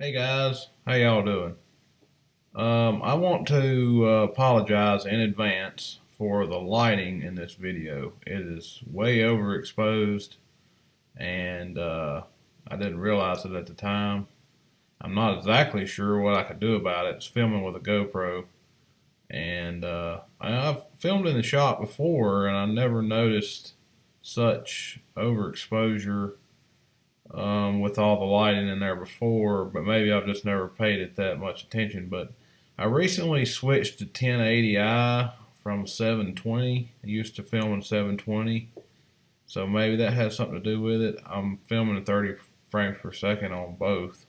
Hey guys, how y'all doing? I want to apologize in advance for the lighting in this video. It is way overexposed and I didn't realize it at the time. I'm not exactly sure what I could do about it. It's filming with a GoPro and I've filmed in the shop before and I never noticed such overexposure with all the lighting in there before, but maybe I've just never paid it that much attention. But I recently switched to 1080i from 720. I used to film in 720, so maybe that has something to do with it. I'm filming at 30 frames per second on both,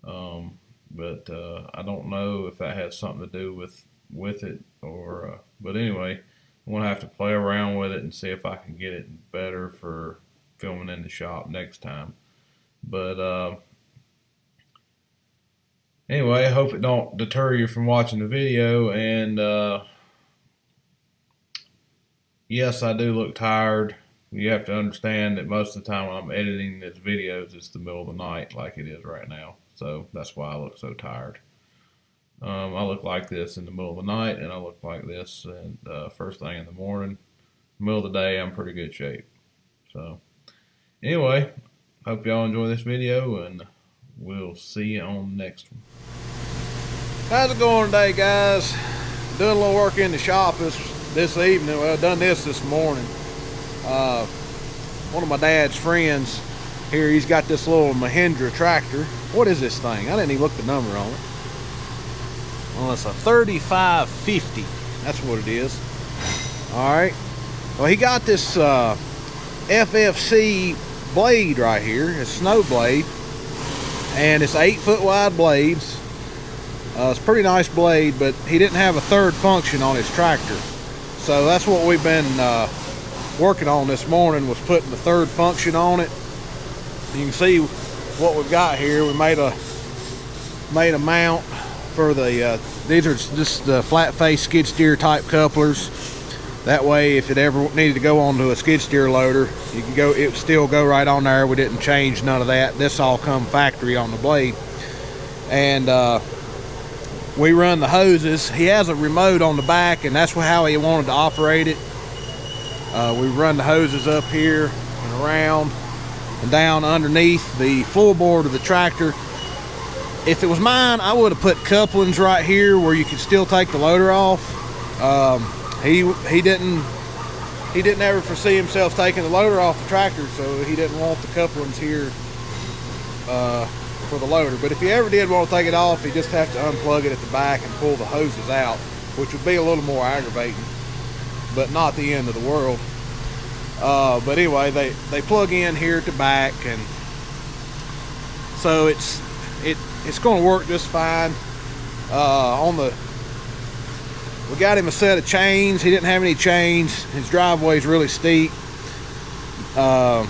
but I don't know if that has something to do with it or. But anyway, I'm gonna have to play around with it and see if I can get it better for filming in the shop next time. But anyway, I hope it don't deter you from watching the video. And yes, I do look tired. You have to understand that most of the time when I'm editing these videos, it's the middle of the night like it is right now. So that's why I look so tired. I look like this in the middle of the night, and I look like this and first thing in the morning. Middle of the day, I'm pretty good shape. So anyway, hope y'all enjoy this video, and we'll see you on the next one. How's it going today, guys? Doing a little work in the shop this evening. Well, I've done this morning. One of my dad's friends here, he's got this little Mahindra tractor. What is this thing? I didn't even look the number on it. Well, it's a 3550. That's what it is. Alright. Well, he got this FFC blade right here. It's a snow blade, and it's 8-foot wide blades. It's a pretty nice blade, but he didn't have a third function on his tractor, so that's what we've been working on this morning, was putting the third function on it. You can see what we've got here. We made a mount for the these are just the flat face skid steer type couplers. That way, if it ever needed to go onto a skid steer loader, you can go. It would still go right on there. We didn't change none of that. This all come factory on the blade. And we run the hoses. He has a remote on the back, and that's how he wanted to operate it. We run the hoses up here and around and down underneath the floorboard of the tractor. If it was mine, I would have put couplings right here where you could still take the loader off. He didn't ever foresee himself taking the loader off the tractor, so he didn't want the couplings here for the loader. But if he ever did want to take it off, he'd just have to unplug it at the back and pull the hoses out, which would be a little more aggravating, but not the end of the world. But anyway, they plug in here at the back, and so it's going to work just fine. We got him a set of chains. He didn't have any chains. His driveway's really steep. They're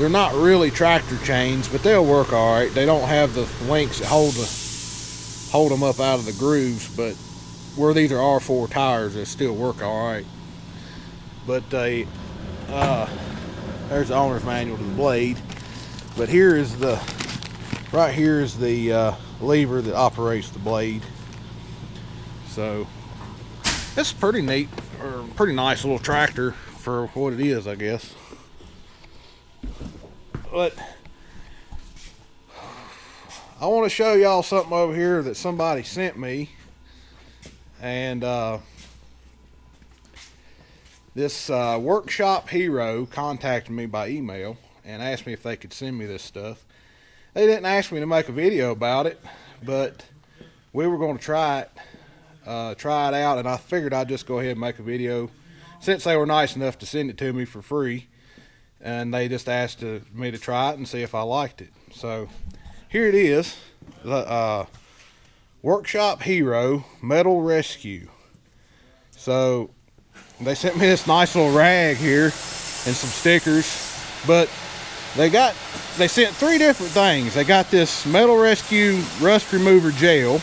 not really tractor chains, but they'll work all right. They don't have the links that hold them up out of the grooves, but where these are R4 tires, they still work all right. But there's the owner's manual to the blade. But right here is the lever that operates the blade. So it's pretty neat, or pretty nice little tractor for what it is, I guess. But I want to show y'all something over here that somebody sent me, and this workshop hero contacted me by email and asked me if they could send me this stuff. They didn't ask me to make a video about it, but we were going to try it out, and I figured I'd just go ahead and make a video since they were nice enough to send it to me for free, and they just asked me to try it and see if I liked it. So here it is, the Workshop Hero Metal Rescue. So they sent me this nice little rag here and some stickers, but they sent 3 different things. They got this Metal Rescue Rust Remover Gel,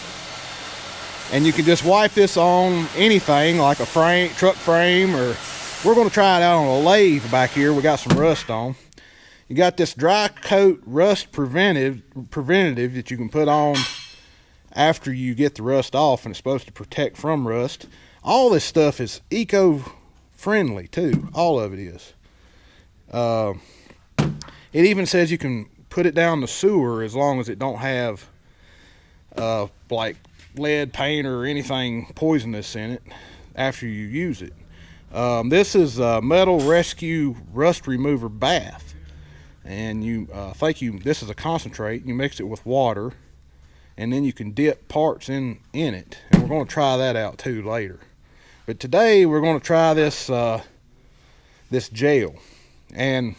and you can just wipe this on anything like a truck frame, or we're going to try it out on a lathe back here. We got some rust on. You got this dry coat rust preventative that you can put on after you get the rust off, and it's supposed to protect from rust. All this stuff is eco-friendly too. All of it is. It even says you can put it down the sewer as long as it don't have like lead paint or anything poisonous in it after you use it. This is a Metal Rescue Rust Remover Bath, and this is a concentrate. You mix it with water, and then you can dip parts in it, and we're going to try that out too later. But today we're going to try this this gel, and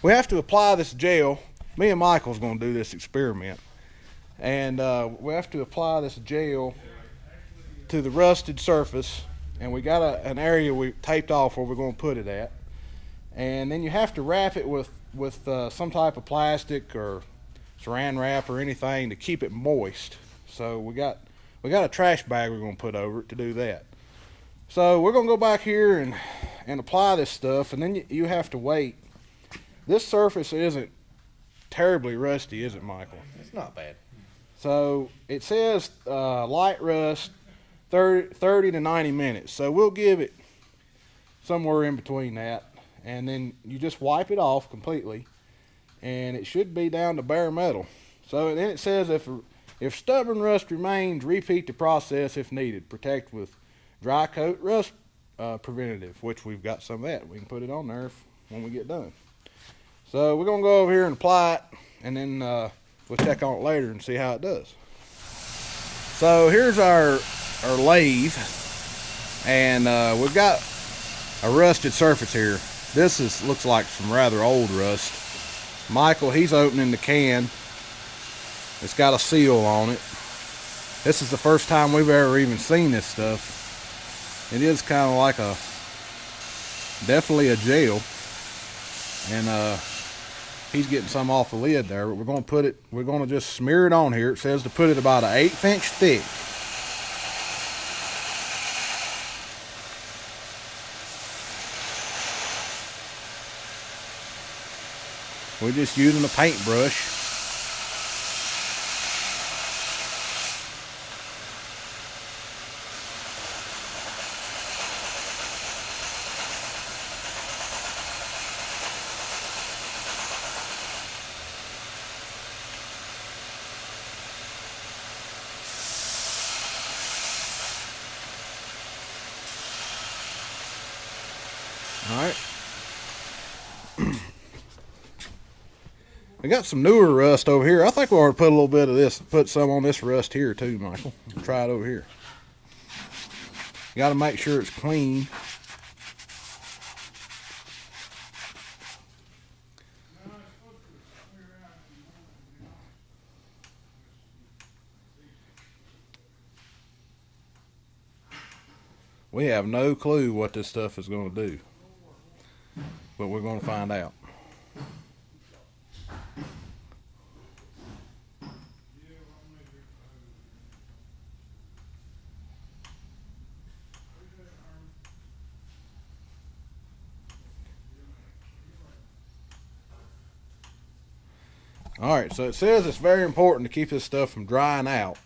we have to apply this gel. Me and Michael's going to do this experiment, and we have to apply this gel to the rusted surface, and we got an area we taped off where we're going to put it at, and then you have to wrap it with some type of plastic or saran wrap or anything to keep it moist. So we got a trash bag we're going to put over it to do that. So we're going to go back here and apply this stuff, and then you have to wait. This surface isn't terribly rusty, is it, Michael? It's not bad. So it says light rust 30 to 90 minutes. So we'll give it somewhere in between that, and then you just wipe it off completely, and it should be down to bare metal. So then it says if stubborn rust remains, repeat the process if needed. Protect with dry coat rust preventative, which we've got some of that. We can put it on there when we get done. So we're gonna go over here and apply it, and then we'll check on it later and see how it does. So here's our lathe, and we've got a rusted surface here. This looks like some rather old rust. Michael, he's opening the can. It's got a seal on it. This is the first time we've ever even seen this stuff. It is kind of like definitely a gel, and he's getting some off the lid there, but we're going to just smear it on here. It says to put it about an 1/8 inch thick. We're just using a paintbrush. All right. We got some newer rust over here. I think we ought to put a little bit of this, put some on this rust here too, Michael. Try it over here. You got to make sure it's clean. We have no clue what this stuff is going to do, but we're going to find out. All right, so it says it's very important to keep this stuff from drying out.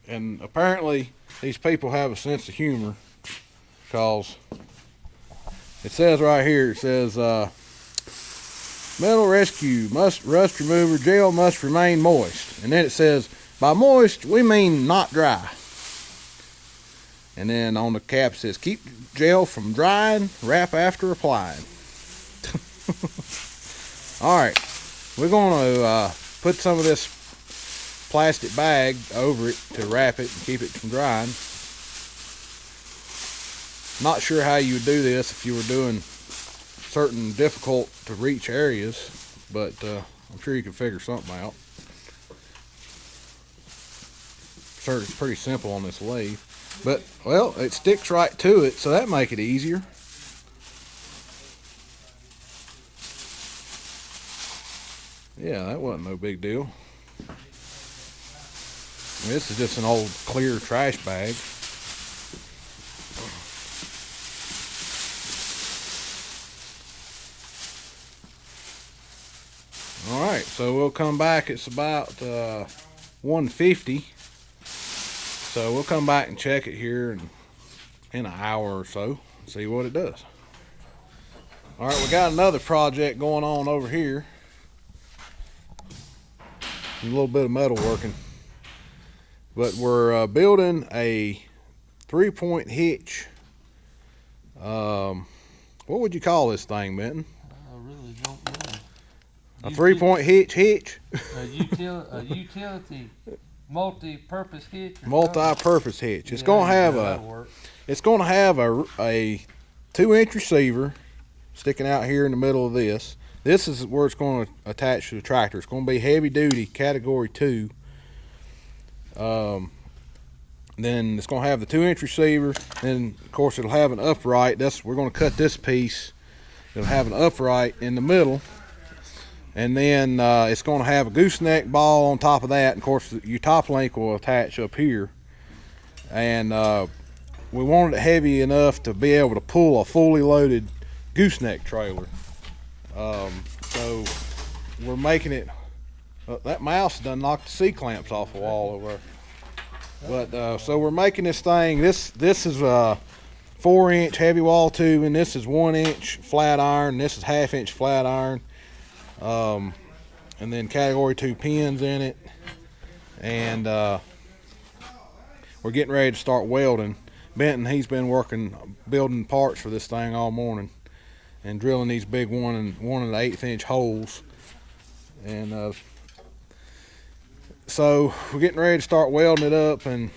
And apparently these people have a sense of humor, because it says right here, it says Metal Rescue rust remover gel must remain moist. And then it says, by moist we mean not dry. And then on the cap it says, keep gel from drying, wrap after applying. Alright, we're going to put some of this plastic bag over it to wrap it and keep it from drying. Not sure how you would do this if you were doing certain difficult to reach areas, but I'm sure you can figure something out. Sure, it's pretty simple on this lathe, but well, it sticks right to it, so that make it easier. Yeah, that wasn't no big deal. This is just an old clear trash bag. So we'll come back. It's about 150. So we'll come back and check it here in an hour or so. See what it does. All right, we got another project going on over here. A little bit of metal working. But we're building a 3-point hitch. What would you call this thing, Benton? I really don't know. A 3-point hitch? A utility, multi-purpose hitch. Multi-purpose hitch. It's gonna have a 2-inch receiver sticking out here in the middle of this. This is where it's going to attach to the tractor. It's going to be heavy duty, category 2. Then it's going to have the 2-inch receiver. Then of course it'll have an upright. We're going to cut this piece. It'll have an upright in the middle. And then it's going to have a gooseneck ball on top of that. And of course your top link will attach up here. And we wanted it heavy enough to be able to pull a fully loaded gooseneck trailer. So we're making it. That mouse done knocked the C-clamps off the wall over there. But so we're making this thing. This is a 4-inch heavy wall tube, and this is 1-inch flat iron. This is 1/2-inch flat iron. And then category 2 pins in it. And we're getting ready to start welding. Benton, he's been building parts for this thing all morning and drilling these big 1 1/8-inch holes. And so we're getting ready to start welding it up, and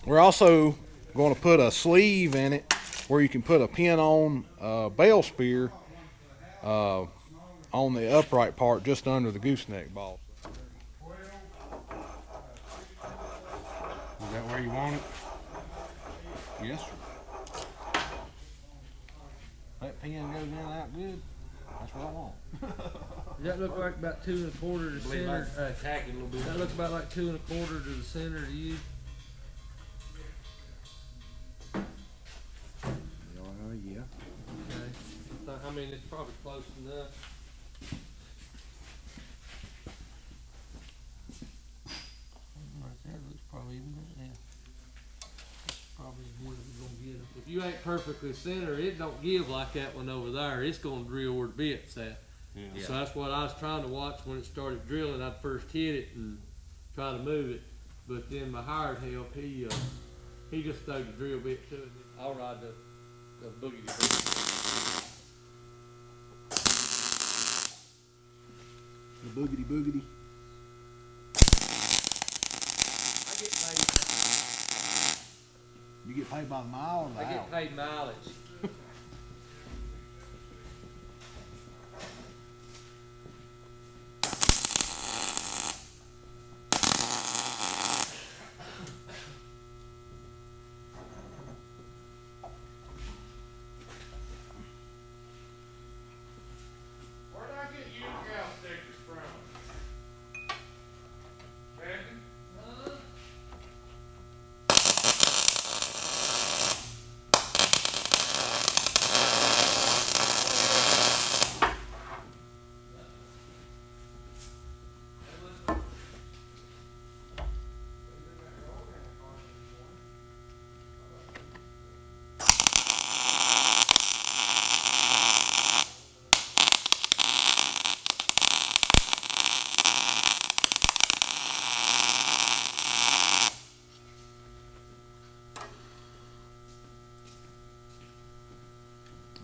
we're also going to put a sleeve in it where you can put a pin on bale spear on the upright part just under the gooseneck ball. Is that where you want it? Yes, sir. That pin goes in out good. That's what I want. Does that look like about 2 1/4 to center? Tack it a little bit. Does that look about like 2 1/4 to the center to you? Yeah. Okay. I mean, it's probably close enough. Right there looks probably even better. Yeah. That's probably as good as we're gonna get it. If you ain't perfectly centered, it don't give like that one over there. It's gonna drill where the bit's at. Yeah. So that's what I was trying to watch when it started drilling. I'd first hit it and try to move it, but then my hired help, he just stuck the drill bit to it. I'll ride the boogity. The boogity boogity. I get paid. You get paid by the mile or the I hour? get paid mileage. Where did I get you gal stickers from? Wagon?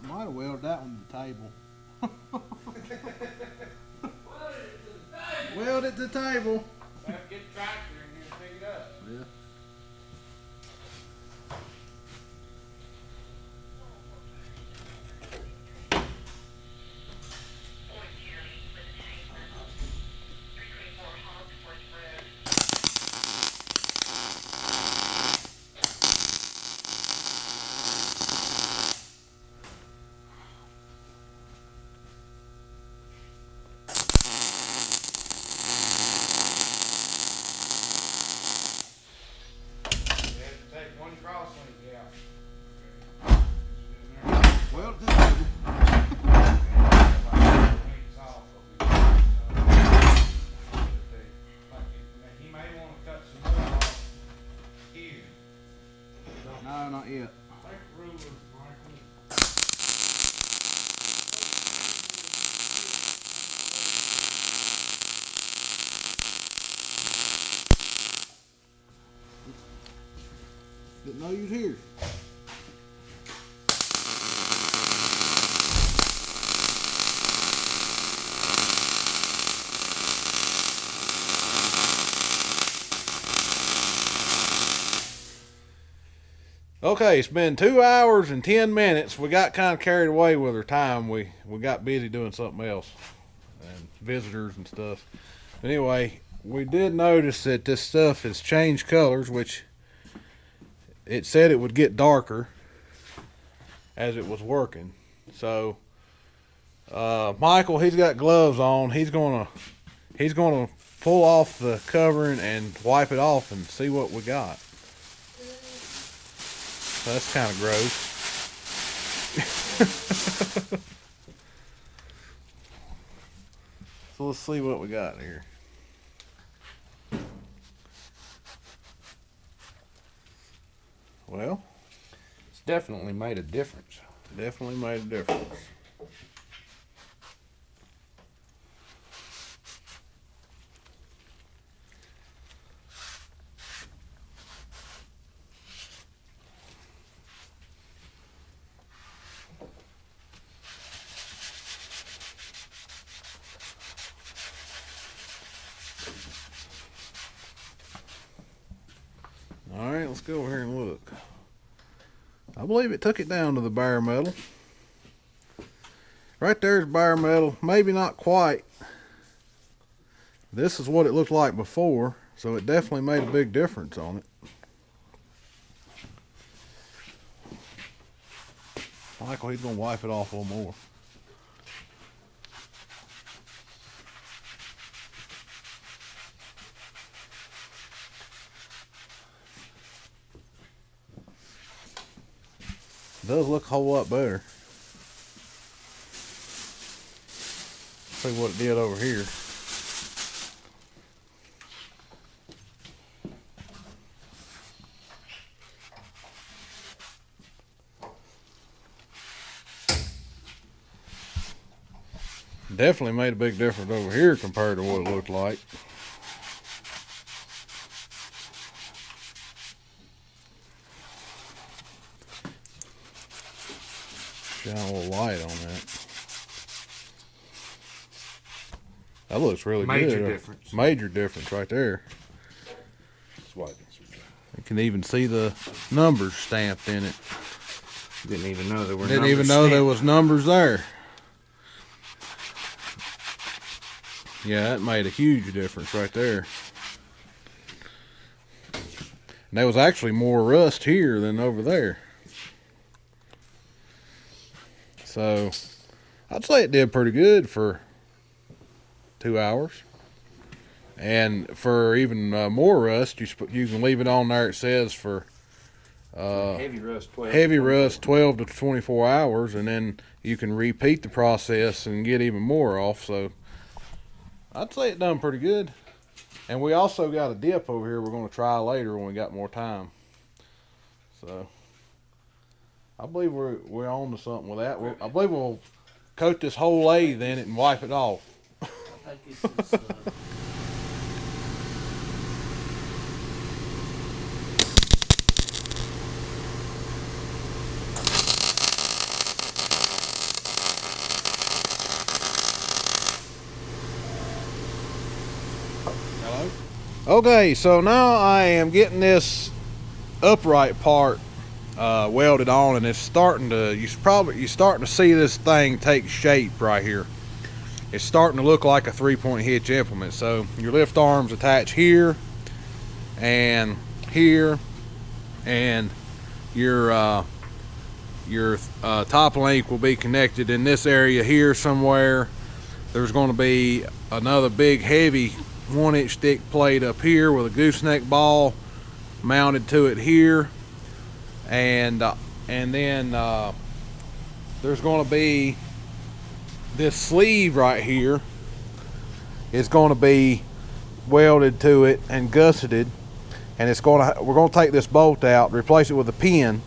Might have welded that one to the table. Weld it to the table. I have to get the tractor in here and pick it up. Yeah. Didn't know you was here. Okay, it's been 2 hours and 10 minutes. We got kind of carried away with our time. We got busy doing something else and visitors and stuff. But anyway, we did notice that this stuff has changed colors, which it said it would get darker as it was working. So Michael, he's got gloves on. He's gonna pull off the covering and wipe it off and see what we got. So that's kind of gross. So let's see what we got here. Well, It's definitely made a difference. definitely made a difference. All right, let's go over here and look. I believe it took it down to the bare metal. Right there's bare metal, maybe not quite. This is what it looked like before, so it definitely made a big difference on it. Michael, he's gonna wipe it off a little more. Does look a whole lot better. See what it did over here. Definitely made a big difference over here compared to what it looked like. Shine a little light on that. That looks really Major good. difference. Major difference right there. That's why You can even see the numbers stamped in it. didn't even know there were Didn't even know there was numbers there. Yeah, that made a huge difference right there. And there was actually more rust here than over there. So, I'd say it did pretty good for 2 hours. And for even more rust, you can leave it on there. It says for heavy rust 12 to 24 hours, and then you can repeat the process and get even more off. So, I'd say it done pretty good. And we also got a dip over here we're going to try later when we got more time. So, I believe we're on to something with that. I believe we'll coat this whole lathe in it and wipe it off. I think it's just, Hello? Okay, so now I am getting this upright part welded on, and it's starting to, you're starting to see this thing take shape right here. It's starting to look like a 3-point hitch implement. So your lift arms attach here and here, and your top link will be connected in this area here somewhere. There's going to be another big heavy 1-inch thick plate up here with a gooseneck ball mounted to it here, and then there's going to be this sleeve right here is going to be welded to it and gusseted, and we're going to take this bolt out, replace it with a pin,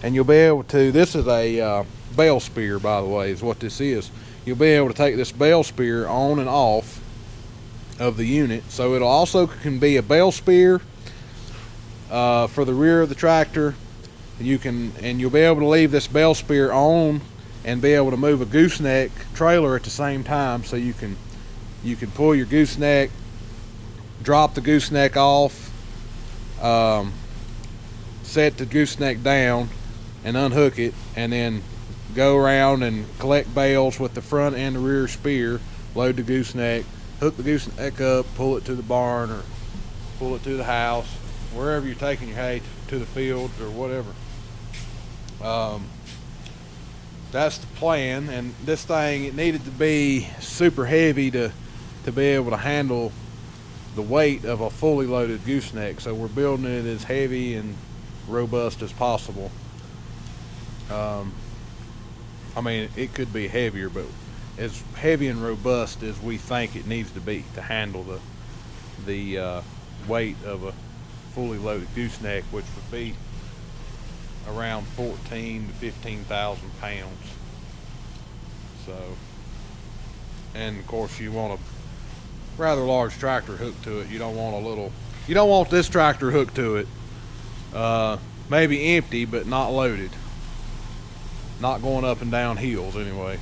and you'll be able to, this is a bell spear, by the way, is what this is. You'll be able to take this bell spear on and off of the unit. So it'll also can be a bell spear for the rear of the tractor, you'll be able to leave this bell spear on and be able to move a gooseneck trailer at the same time. So you can pull your gooseneck, drop the gooseneck off, set the gooseneck down and unhook it, and then go around and collect bales with the front and the rear spear, load the gooseneck, hook the gooseneck up, pull it to the barn or pull it to the house, wherever you're taking your hay, to the fields or whatever. That's the plan. And this thing, it needed to be super heavy to be able to handle the weight of a fully loaded gooseneck, so we're building it as heavy and robust as possible. I mean, it could be heavier, but as heavy and robust as we think it needs to be to handle the weight of a fully loaded gooseneck, which would be around 14 to 15,000 pounds. So, and of course you want a rather large tractor hooked to it. You don't want this tractor hooked to it. Maybe empty, but not loaded. Not going up and down hills anyway.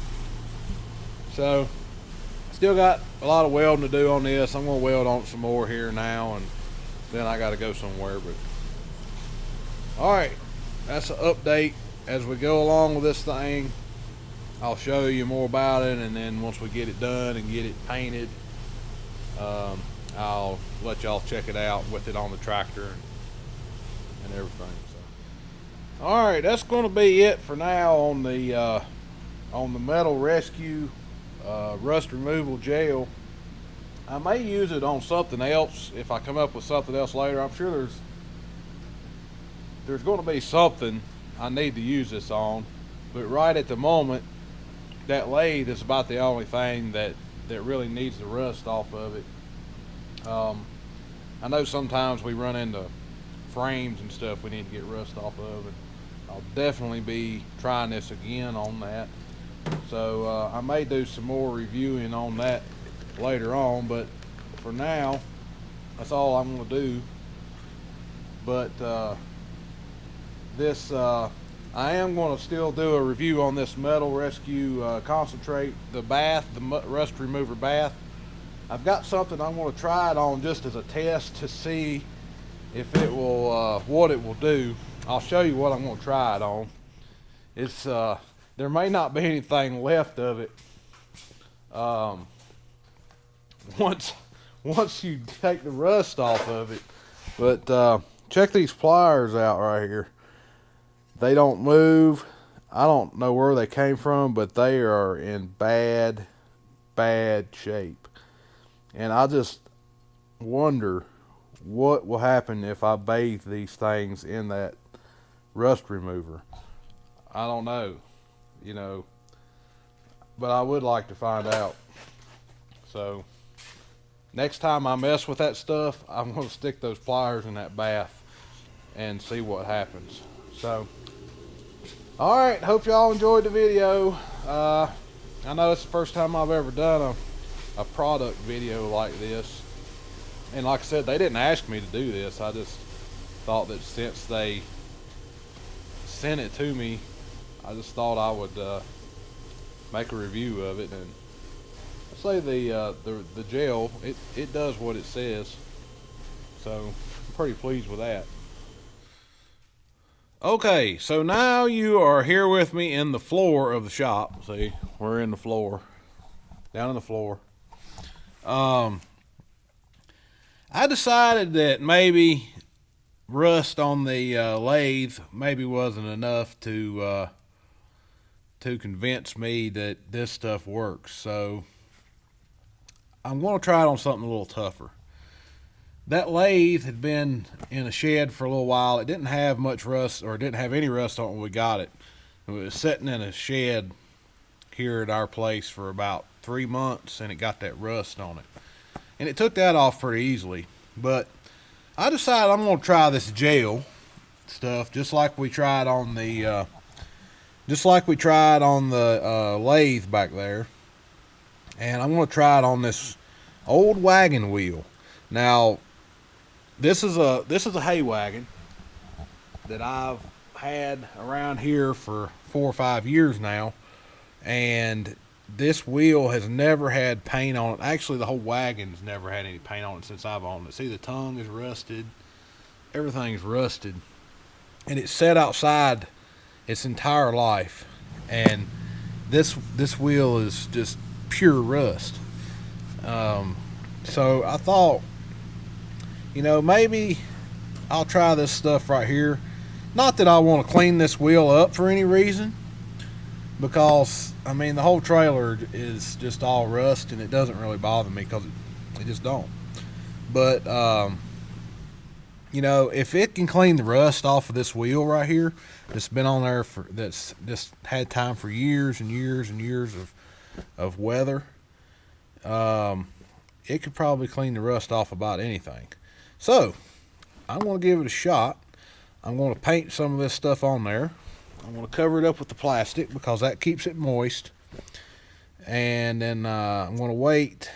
So, still got a lot of welding to do on this. I'm gonna weld on it some more here now, and then I gotta go somewhere. But all right, that's an update as we go along with this thing. I'll show you more about it, and then once we get it done and get it painted, I'll let y'all check it out with it on the tractor and everything. So, all right, that's going to be it for now on the Metal Rescue rust removal gel. I may use it on something else if I come up with something else later. I'm sure there's going to be something I need to use this on, but right at the moment, that lathe is about the only thing that really needs the rust off of it. I know sometimes we run into frames and stuff we need to get rust off of, and I'll definitely be trying this again on that. So I may do some more reviewing on that later on, but for now, that's all I'm going to do. But I am going to still do a review on this Metal Rescue concentrate, the rust remover bath. I've got something I'm going to try it on just as a test to see if it will, what it will do. I'll show you what I'm going to try it on. It's there may not be anything left of it once you take the rust off of it. But check these pliers out right here. They don't move. I don't know where they came from, but they are in bad shape. And I just wonder what will happen if I bathe these things in that rust remover. I don't know, but I would like to find out. So next time I mess with that stuff, I'm going to stick those pliers in that bath and see what happens. So, all right, hope y'all enjoyed the video. I know it's the first time I've ever done a product video like this. And like I said, they didn't ask me to do this. I just thought that since they sent it to me, I just thought I would make a review of it. And I say the gel, it does what it says. So I'm pretty pleased with that. Okay, so now you are here with me in the floor of the shop. See, we're in the floor, down in the floor. I decided that maybe rust on the lathe maybe wasn't enough to convince me that this stuff works. So I'm going to try it on something a little tougher. That lathe had been in a shed for a little while. It didn't have much rust, or it didn't have any rust on it when we got it. It was sitting in a shed here at our place for about 3 months, and it got that rust on it. And it took that off pretty easily. But I decided I'm going to try this gel stuff just like we tried on the lathe back there. And I'm going to try it on this old wagon wheel. Now, this is a hay wagon that I've had around here for 4 or 5 years now, and this wheel has never had paint on it. Actually, the whole wagon's never had any paint on it since I've owned it. See, the tongue is rusted. Everything's rusted. And it's sat outside its entire life. And this wheel is just pure rust. So I thought, you know, maybe I'll try this stuff right here. Not that I want to clean this wheel up for any reason, because I mean the whole trailer is just all rust and it doesn't really bother me because it just don't. But you know, if it can clean the rust off of this wheel right here that's been on there for, that's just had time for years and years and years of weather, it could probably clean the rust off about anything. So I'm going to give it a shot. I'm going to paint some of this stuff on there. I'm going to cover it up with the plastic because that keeps it moist. And then I'm going to wait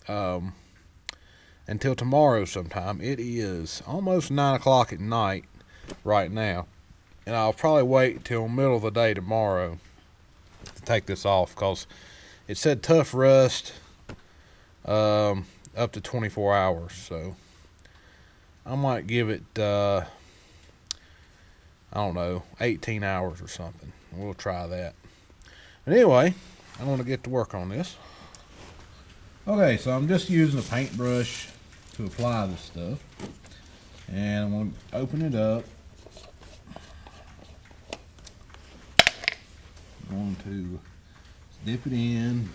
until tomorrow sometime. It is almost 9 o'clock at night right now. And I'll probably wait till middle of the day tomorrow to take this off, because it said tough rust up to 24 hours. So I might give it, I don't know, 18 hours or something. We'll try that. But anyway, I'm going to get to work on this. Okay, so I'm just using a paintbrush to apply this stuff. And I'm going to open it up. I'm going to dip it in.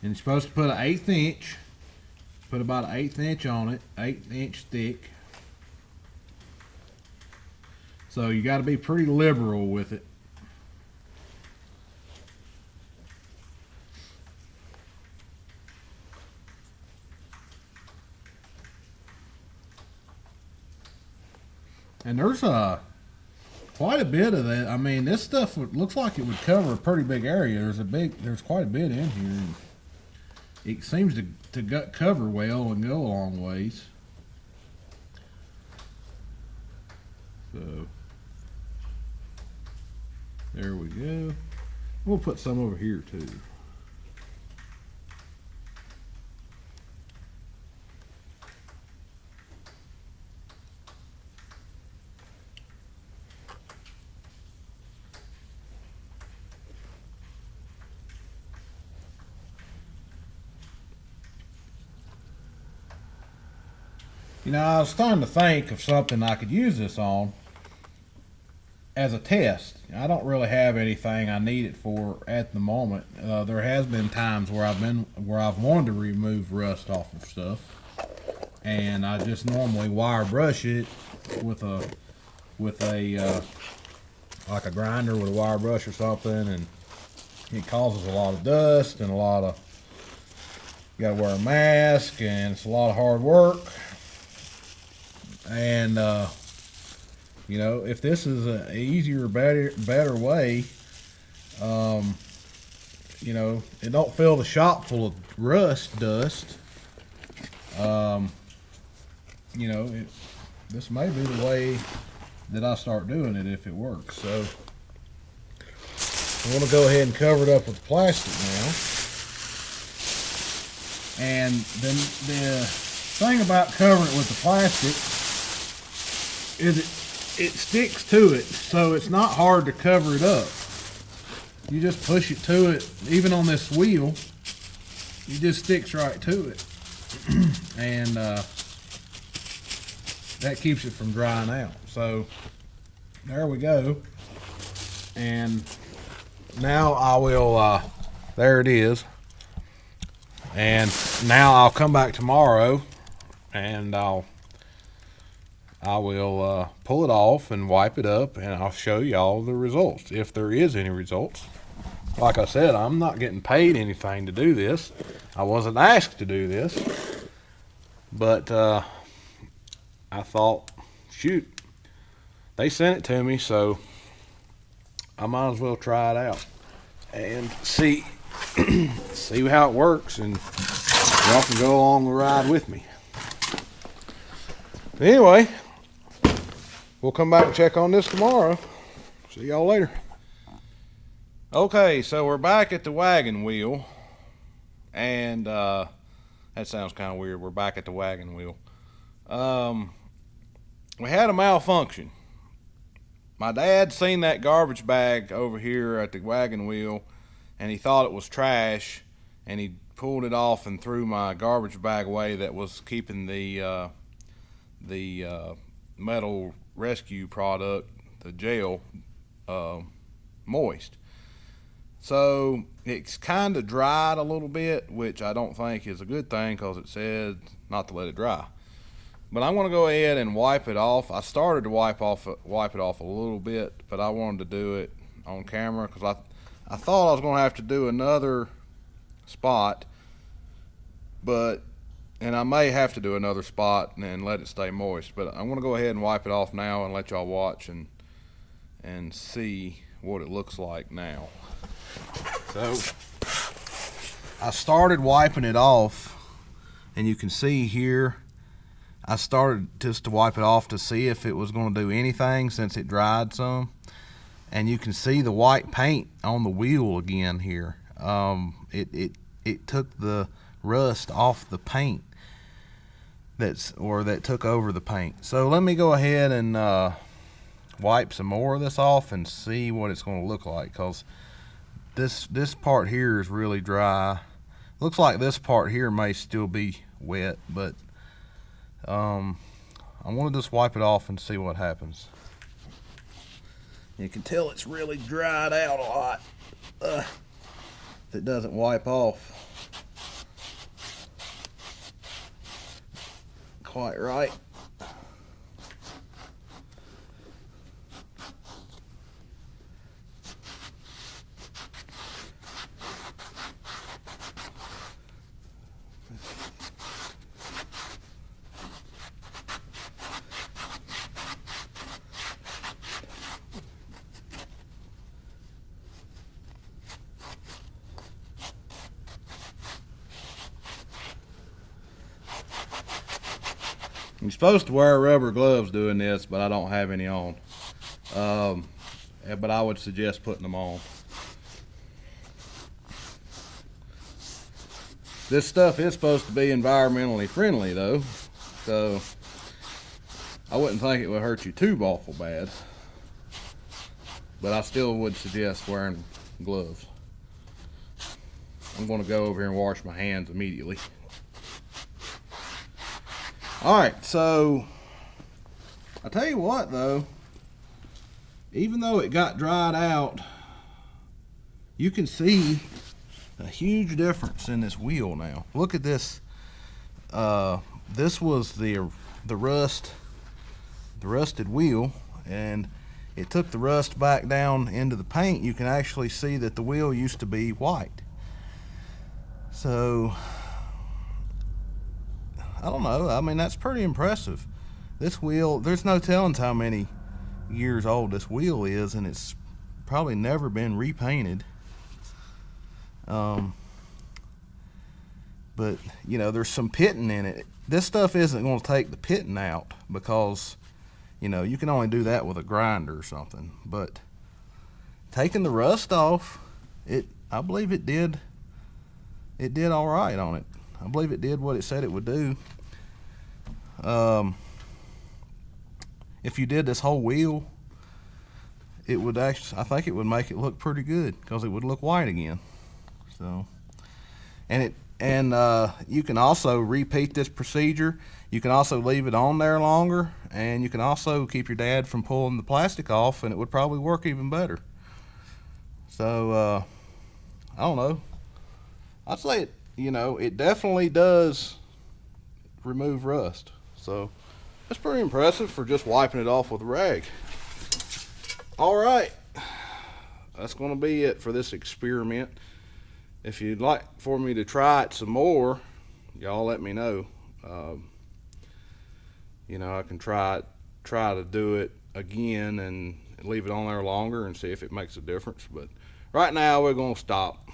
And you're supposed to put an 1/8 inch. Put about an 1/8 inch on it, 1/8 inch thick. So you got to be pretty liberal with it. And there's quite a bit of that. I mean, this stuff looks like it would cover a pretty big area. There's quite a bit in here. And it seems to cover well and go a long ways. So there we go. We'll put some over here too. You know, I was starting to think of something I could use this on as a test. I don't really have anything I need it for at the moment. There has been times where I've wanted to remove rust off of stuff, and I just normally wire brush it with a like a grinder with a wire brush or something, and it causes a lot of dust and you gotta wear a mask, and it's a lot of hard work. And you know, if this is an easier, better way, you know, it don't fill the shop full of rust dust. You know, this may be the way that I start doing it if it works. So I'm going to go ahead and cover it up with plastic now. And then the thing about covering it with the plastic is it sticks to it, so it's not hard to cover it up. You just push it to it. Even on this wheel, it just sticks right to it. And that keeps it from drying out. So there we go. And now I will, there it is. And now I'll come back tomorrow and I will pull it off and wipe it up, and I'll show y'all the results, if there is any results. Like I said, I'm not getting paid anything to do this. I wasn't asked to do this, but I thought, shoot, they sent it to me, so I might as well try it out and see see how it works, and y'all can go along the ride with me. But anyway, we'll come back and check on this tomorrow. See y'all later. Okay, so we're back at the wagon wheel, and that sounds kind of weird. We're back at the wagon wheel. We had a malfunction. My dad seen that garbage bag over here at the wagon wheel, and he thought it was trash, and he pulled it off and threw my garbage bag away that was keeping the metal rescue product, the gel, moist. So it's kind of dried a little bit, which I don't think is a good thing because it said not to let it dry. But I'm going to go ahead and wipe it off. I started to wipe it off a little bit, but I wanted to do it on camera because I thought I was going to have to do another spot, and I may have to do another spot and let it stay moist. But I'm going to go ahead and wipe it off now and let y'all watch and see what it looks like now. So I started wiping it off, and you can see here I started just to wipe it off to see if it was going to do anything since it dried some, and you can see the white paint on the wheel again here. It took the rust off the paint that took over the paint. So let me go ahead and wipe some more of this off and see what it's going to look like, because this part here is really dry. Looks like this part here may still be wet, but I want to just wipe it off and see what happens. You can tell it's really dried out a lot. It doesn't wipe off quite right. You're supposed to wear rubber gloves doing this, but I don't have any on. But I would suggest putting them on. This stuff is supposed to be environmentally friendly though, so I wouldn't think it would hurt you too awful bad. But I still would suggest wearing gloves. I'm going to go over here and wash my hands immediately. Alright, so I tell you what though, even though it got dried out, you can see a huge difference in this wheel now. Look at this. This was the rusted wheel, and it took the rust back down into the paint. You can actually see that the wheel used to be white. So I don't know. I mean, that's pretty impressive. This wheel, there's no telling how many years old this wheel is, and it's probably never been repainted. But you know, there's some pitting in it. This stuff isn't going to take the pitting out because, you know, you can only do that with a grinder or something. But taking the rust off, I believe it did all right on it. I believe it did what it said it would do. If you did this whole wheel, it would actually, I think it would make it look pretty good because it would look white again. So, and you can also repeat this procedure. You can also leave it on there longer, and you can also keep your dad from pulling the plastic off, and it would probably work even better. So, I don't know. I'd say it definitely does remove rust. So that's pretty impressive for just wiping it off with a rag. All right, that's going to be it for this experiment. If you'd like for me to try it some more, y'all let me know. I can try to do it again and leave it on there longer and see if it makes a difference. But right now we're going to stop.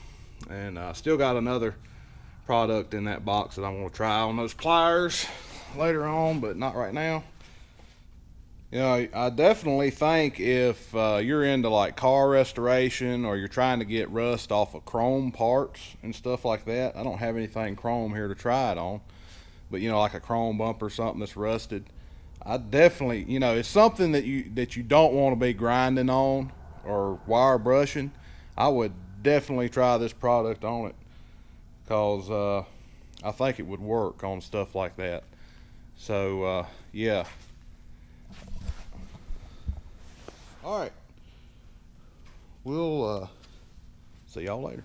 And I still got another product in that box that I'm going to try on those pliers later on, but not right now. You know, I definitely think if you're into like car restoration or you're trying to get rust off of chrome parts and stuff like that, I don't have anything chrome here to try it on, but you know, like a chrome bumper or something that's rusted, I definitely, you know, it's something that you don't want to be grinding on or wire brushing. I would definitely try this product on it, because I think it would work on stuff like that. So yeah. All right, we'll see y'all later.